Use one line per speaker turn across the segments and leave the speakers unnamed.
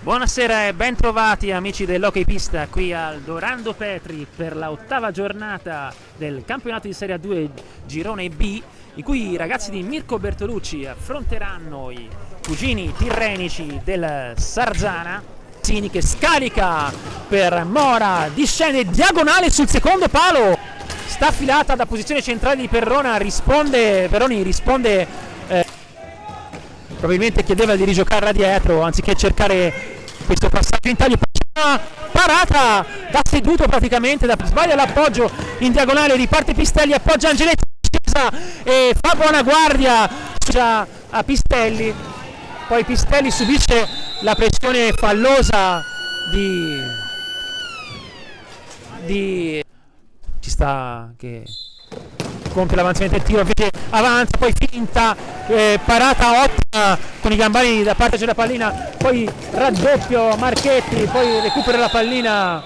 Buonasera e ben trovati amici dell'Hockey Pista qui al Dorando Petri per la ottava giornata del campionato di Serie A2 Girone B, in cui i ragazzi di Mirko Bertolucci affronteranno i cugini tirrenici del Sarzana. Zini che scarica per Mora, discende diagonale sul secondo palo, sta affilata da posizione centrale di Perroni risponde probabilmente chiedeva di rigiocare da dietro anziché cercare questo passaggio in taglio. Parata da seduto praticamente, sbaglia l'appoggio in diagonale, riparte Pistelli, appoggia Angeletti e fa buona guardia a Pistelli. Poi Pistelli subisce la pressione fallosa di ci sta che compie l'avanzamento del tiro, invece avanza, poi finta, parata ottima con i gambani da parte della pallina, poi raddoppio Marchetti, poi recupera la pallina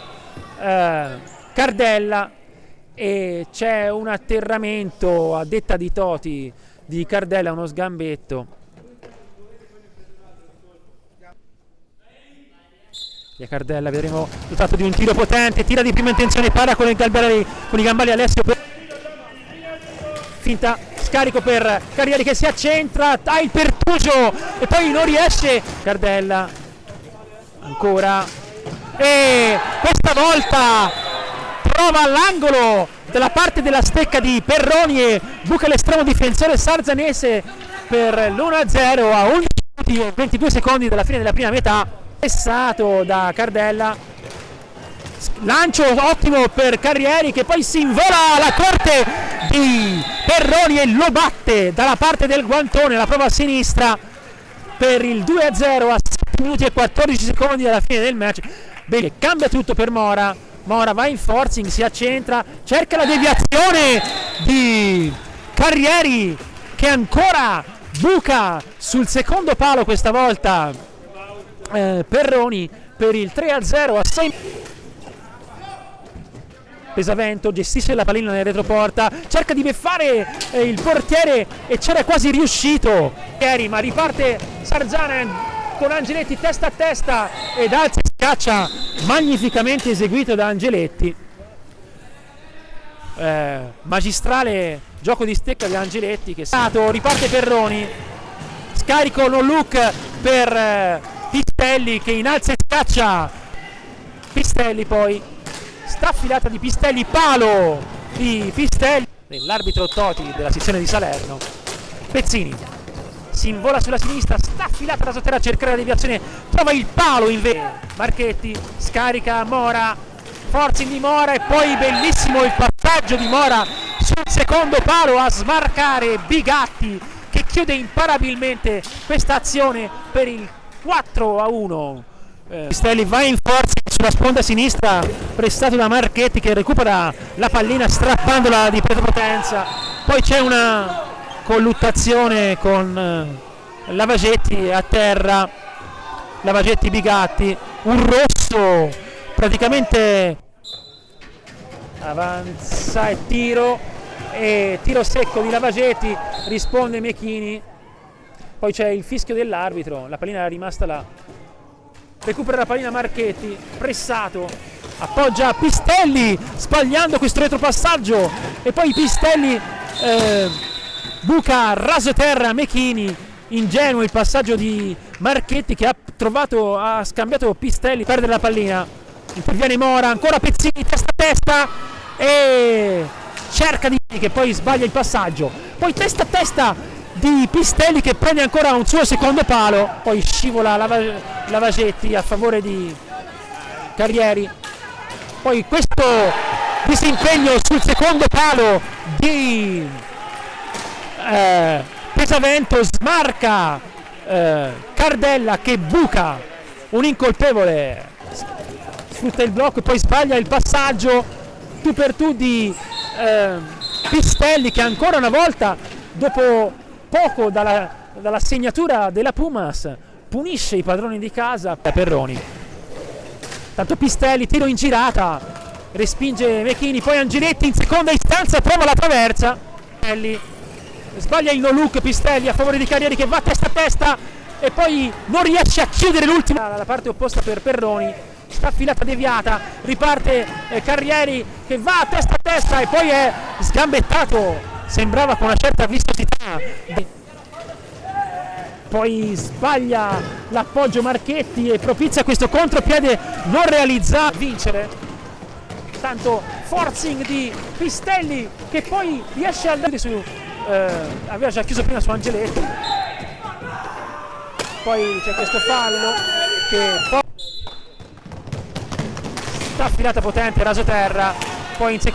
Cardella e c'è un atterramento a detta di Toti di Cardella, uno sgambetto. E Cardella vedremo dotato di un tiro potente, tira di prima intenzione, para con i gambali Alessio, finta, scarico per Carrieri che si accentra, ha il pertugio e poi non riesce. Cardella ancora, e questa volta prova all'angolo dalla parte della stecca di Perroni e buca l'estremo difensore sarzanese per l'1-0 a 11 minuti e 22 secondi dalla fine della prima metà. Pressato da Cardella, lancio ottimo per Carrieri che poi si invola alla corte di Perroni e lo batte dalla parte del guantone, la prova a sinistra per il 2-0 a 7 minuti e 14 secondi dalla fine del match. Bene, cambia tutto per Mora va in forcing, si accentra, cerca la deviazione di Carrieri che ancora buca sul secondo palo, questa volta Perroni per il 3-0 a 6. Pesavento gestisce la pallina nel retroporta, cerca di beffare il portiere e c'era quasi riuscito, ma riparte Sarzana con Angeletti testa a testa ed alza e scaccia, magnificamente eseguito da Angeletti. Magistrale gioco di stecca di Angeletti che riparte Perroni, scarico no look per Pistelli che innalza e scaccia. Pistelli poi staffilata di Pistelli, palo di Pistelli, l'arbitro Toti della sezione di Salerno. Pezzini si invola sulla sinistra, staffilata da sotterra a cercare la deviazione, trova il palo invece. Marchetti scarica Mora, forcing di Mora e poi bellissimo il passaggio di Mora sul secondo palo a smarcare Bigatti che chiude imparabilmente questa azione per il 4-1. Pistelli va in forza sulla sponda sinistra, prestato da Marchetti che recupera la pallina strappandola di prepotenza. Poi c'è una colluttazione con Lavagetti a terra, Lavagetti Bigatti, un rosso praticamente, avanza e tiro secco di Lavagetti, risponde Mechini. Poi c'è il fischio dell'arbitro, la pallina era rimasta là, recupera la pallina Marchetti, pressato, appoggia Pistelli sbagliando questo retropassaggio e poi Pistelli buca raso terra Mechini, ingenuo il passaggio di Marchetti che ha scambiato Pistelli, perde la pallina, interviene Mora, ancora Pezzini testa a testa e cerca di che poi sbaglia il passaggio, poi testa a testa di Pistelli che prende ancora un suo secondo palo, poi scivola Lavagetti a favore di Carrieri. Poi questo disimpegno sul secondo palo di Pesavento smarca Cardella che buca un incolpevole, sfrutta il blocco e poi sbaglia il passaggio tu per tu di Pistelli che ancora una volta dopo poco dalla segnatura della Pumas punisce i padroni di casa. Perroni, tanto Pistelli, tiro in girata, respinge Mechini, poi Angeletti in seconda istanza prova la traversa, sbaglia il no look Pistelli a favore di Carrieri che va testa a testa e poi non riesce a chiudere l'ultima dalla parte opposta per Perroni. Sta filata deviata, riparte Carrieri che va a testa e poi è sgambettato, sembrava con una certa vistosità, poi sbaglia l'appoggio Marchetti e propizia questo contropiede non realizzato. Vincere, tanto forcing di Pistelli che poi riesce a aveva già chiuso prima su Angeletti, poi c'è questo fallo che sta filata potente, raso terra, poi in seconda